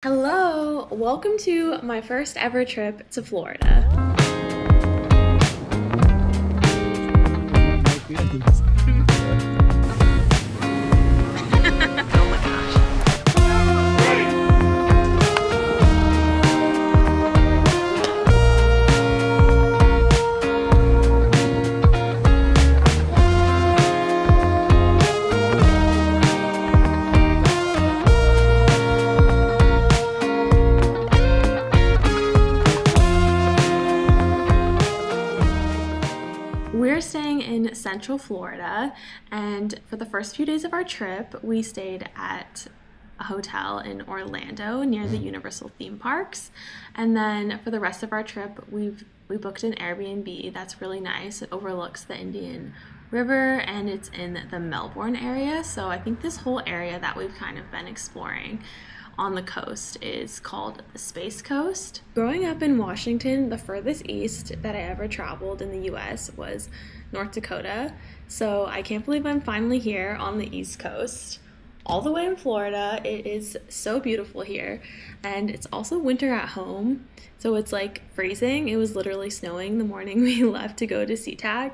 Hello, welcome to my first ever trip to Florida. Oh my gosh. We're staying in Central Florida, and for the first few days of our trip, we stayed at a hotel in Orlando near the Universal theme parks. And then for the rest of our trip, we booked an Airbnb that's really nice. It overlooks the Indian River and it's in the Melbourne area. So I think this whole area that we've kind of been exploring on the coast is called the Space Coast. Growing up in Washington, the furthest east that I ever traveled in the US was North Dakota. So I can't believe I'm finally here on the East Coast, all the way in Florida. It is so beautiful here, and it's also winter at home. So it's like freezing. It was literally snowing the morning we left to go to SeaTac.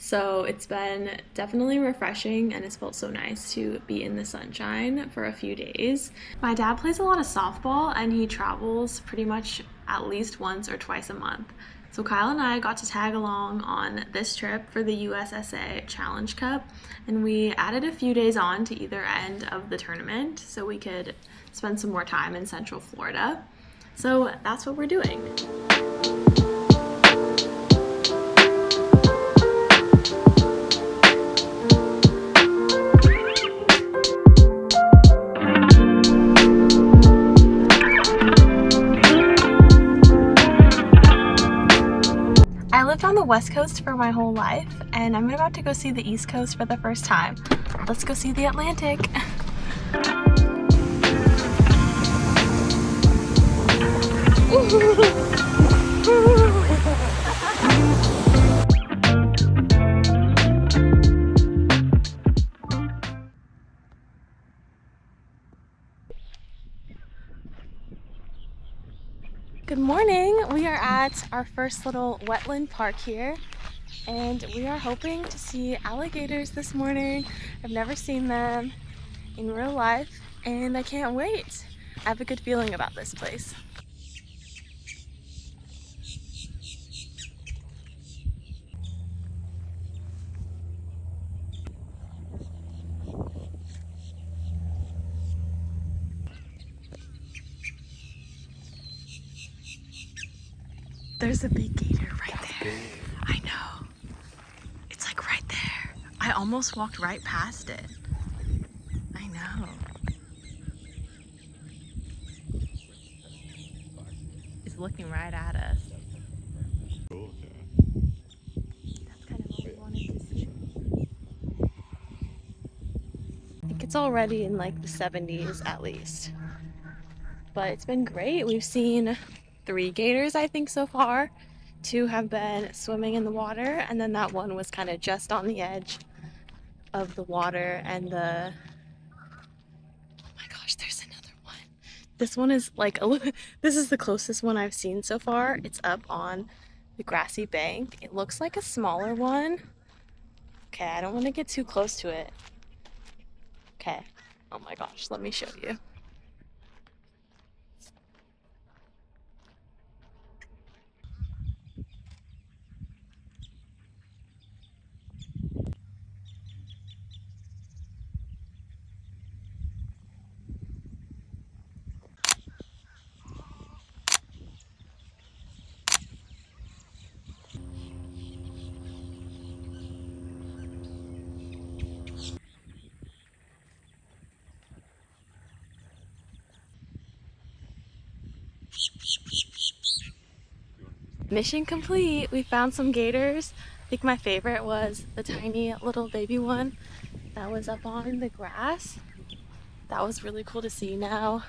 So it's been definitely refreshing, and it's felt so nice to be in the sunshine for a few days. My dad plays a lot of softball, and he travels pretty much at least once or twice a month. So Kyle and I got to tag along on this trip for the USSA Challenge Cup, and we added a few days on to either end of the tournament so we could spend some more time in Central Florida. So that's what we're doing. I lived on the West Coast for my whole life, and I'm about to go see the East Coast for the first time. Let's go see the Atlantic. Good morning. We are at our first little wetland park here, and we are hoping to see alligators this morning. I've never seen them in real life, and I can't wait. I have a good feeling about this place. There's a big gator right there. I know. It's like right there. I almost walked right past it. I know. It's looking right at us. That's kind of what we wanted to see. I think it's already in like the 70s at least. But it's been great. We've seen 3 gators, I think, so far. 2 have been swimming in the water, and then that one was kind of just on the edge of the water. And oh my gosh, there's another one. This one is like this is the closest one I've seen so far. It's up on the grassy bank. It looks like a smaller one. Okay, I don't want to get too close to it. Okay. Oh my gosh, let me show you. Mission complete. We found some gators. I think my favorite was the tiny little baby one that was up on the grass. That was really cool to see. Now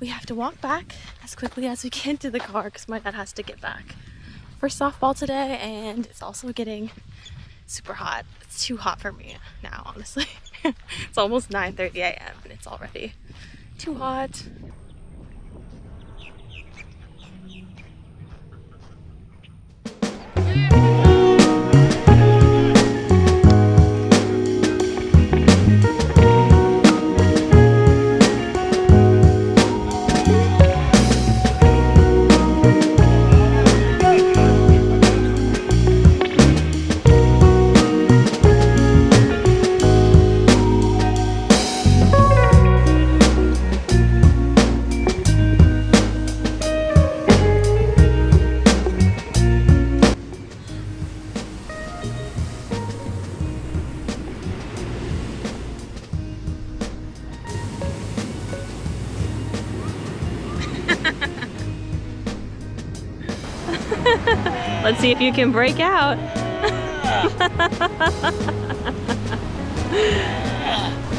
we have to walk back as quickly as we can to the car because my dad has to get back for softball today, and it's also getting super hot. It's too hot for me now, honestly. It's almost 9:30 a.m. and it's already too hot. Let's see if you can break out.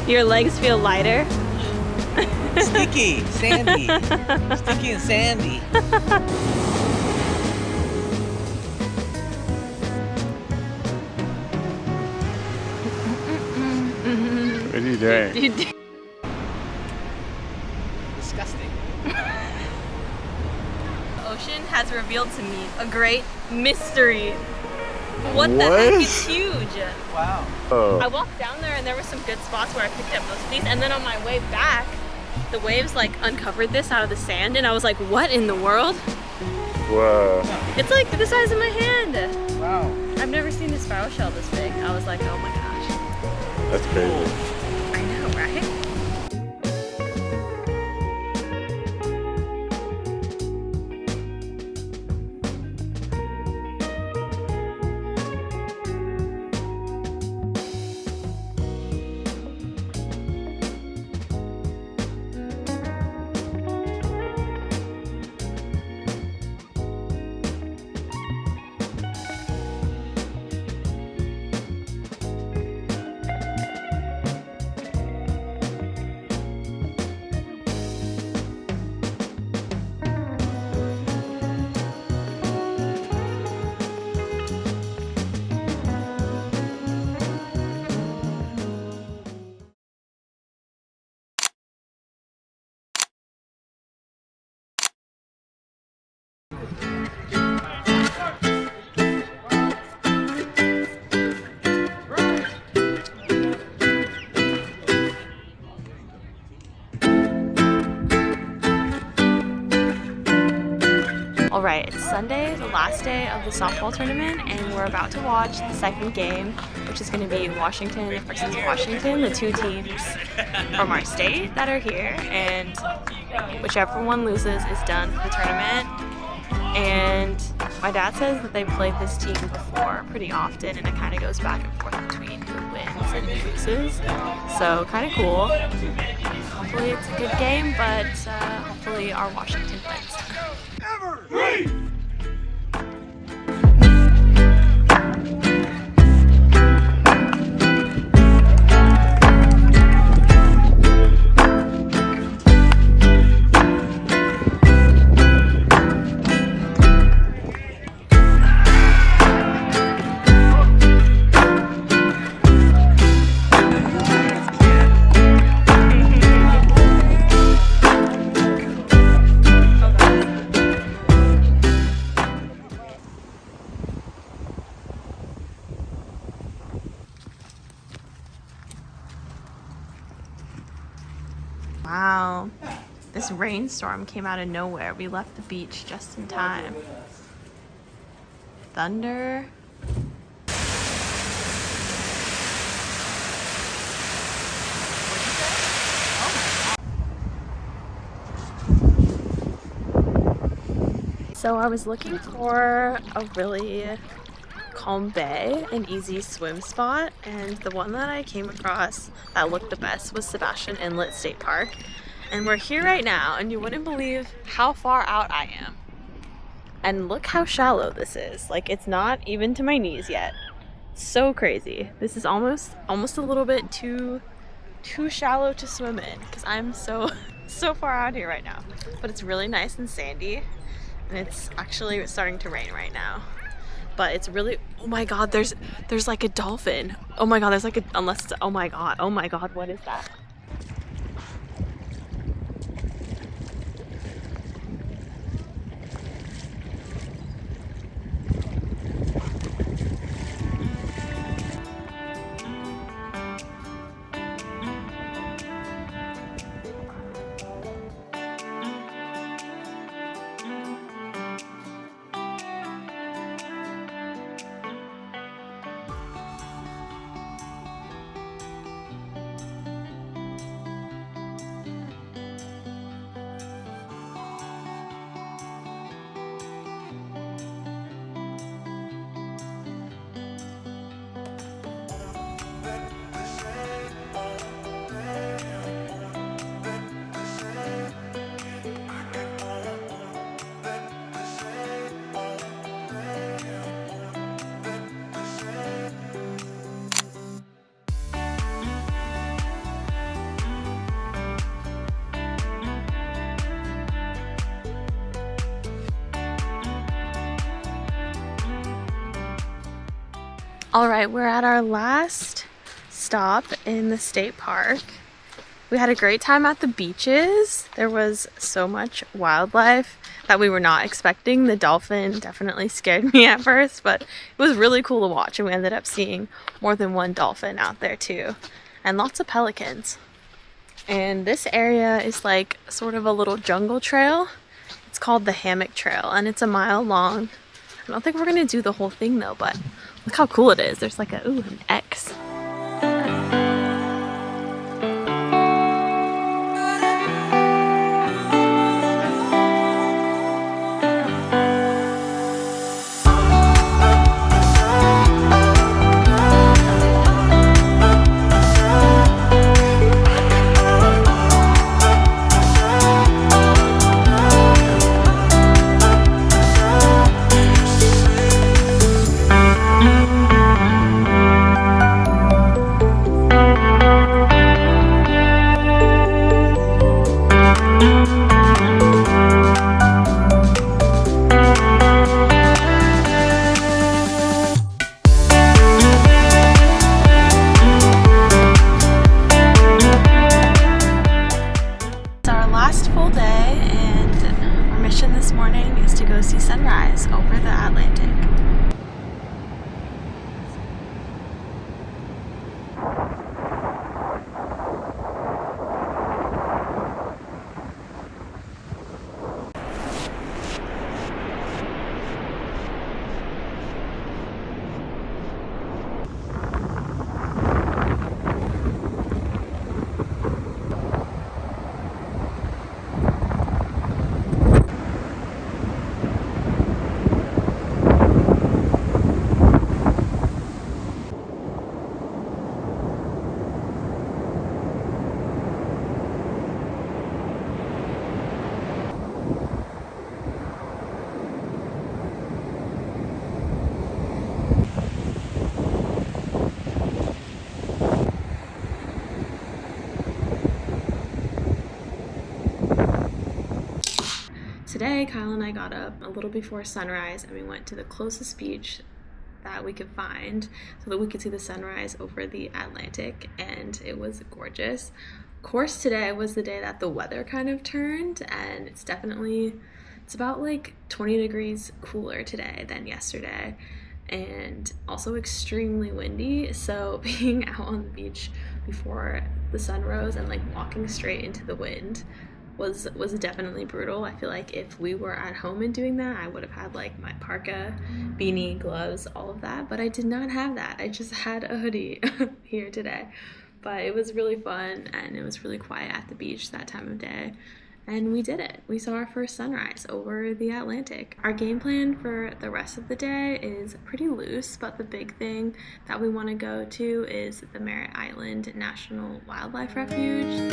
Your legs feel lighter. Sticky, sandy. Sticky and sandy. What are you doing? Disgusting. The ocean has revealed to me a great mystery. What the heck? It's huge. Wow. Oh. I walked down there and there were some good spots where I picked up most of these, and then on my way back, the waves like uncovered this out of the sand, and I was like, what in the world? Whoa. It's like the size of my hand. Wow. I've never seen a spiral shell this big. I was like, oh my gosh. That's crazy. I know, right? Alright, it's Sunday, the last day of the softball tournament, and we're about to watch the second game, which is going to be Washington versus Washington, the two teams from our state that are here, and whichever one loses is done for the tournament. And my dad says that they've played this team before pretty often, and it kind of goes back and forth between who wins and who loses, so kind of cool. Hopefully it's a good game, but hopefully our Washington wins. Wow, this rainstorm came out of nowhere. We left the beach just in time. Thunder. So I was looking for a really calm bay, an easy swim spot, and the one that I came across that looked the best was Sebastian Inlet State Park. And we're here right now, and you wouldn't believe how far out I am. And look how shallow this is. Like, it's not even to my knees yet. So crazy. This is almost a little bit too shallow to swim in, because I'm so far out here right now. But it's really nice and sandy, and it's actually starting to rain right now. But it's really, oh my god, there's like a dolphin. Oh my god, there's like a, unless it's, oh my god, what is that? All right, we're at our last stop in the state park. We had a great time at the beaches. There was so much wildlife that we were not expecting. The dolphin definitely scared me at first, but it was really cool to watch, and we ended up seeing more than one dolphin out there too, and lots of pelicans. And this area is like sort of a little jungle trail. It's called the Hammock Trail, and it's a mile long. I don't think we're gonna do the whole thing though, but look how cool it is. There's like a, ooh, an X. This morning is to go see sunrise over the Atlantic. Today, Kyle and I got up a little before sunrise and we went to the closest beach that we could find so that we could see the sunrise over the Atlantic, and it was gorgeous. Of course, today was the day that the weather kind of turned, and it's about like 20 degrees cooler today than yesterday, and also extremely windy. So being out on the beach before the sun rose and like walking straight into the wind was definitely brutal. I feel like if we were at home and doing that, I would have had like my parka, beanie, gloves, all of that, but I did not have that. I just had a hoodie here today. But it was really fun, and it was really quiet at the beach that time of day, and we did it. We saw our first sunrise over the Atlantic. Our game plan for the rest of the day is pretty loose, but the big thing that we want to go to is the Merritt National Wildlife Refuge.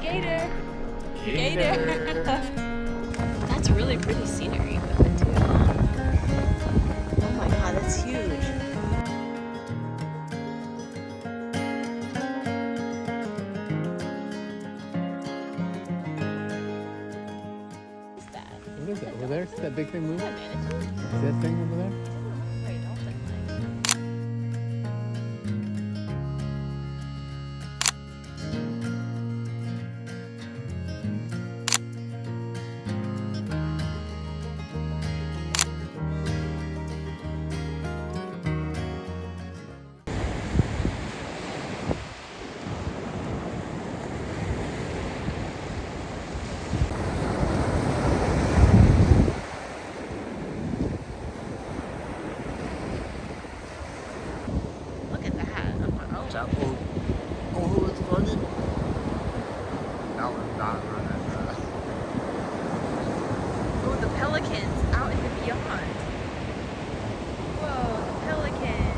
Gator! Gator! That's really pretty scenery with it too. Oh my god, that's huge. What's that? What is that? Over there? See that big thing moving? Is that manatee? See that thing over there? Wait, dolphin leg. pelicans out in the beyond. Whoa, the pelicans.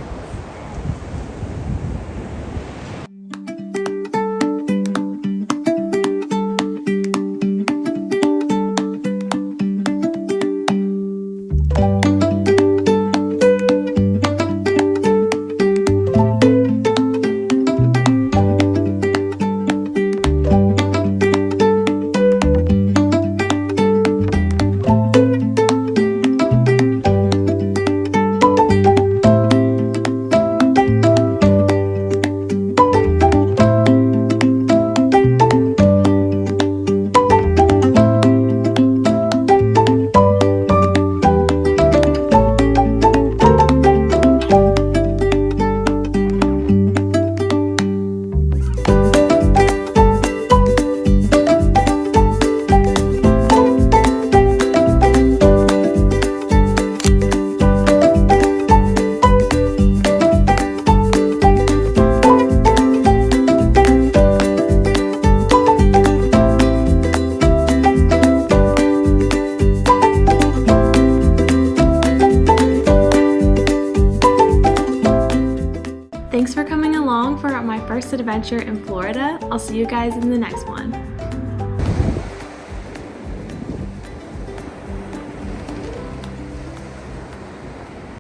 Thanks for coming along for my first adventure in Florida. I'll see you guys in the next one.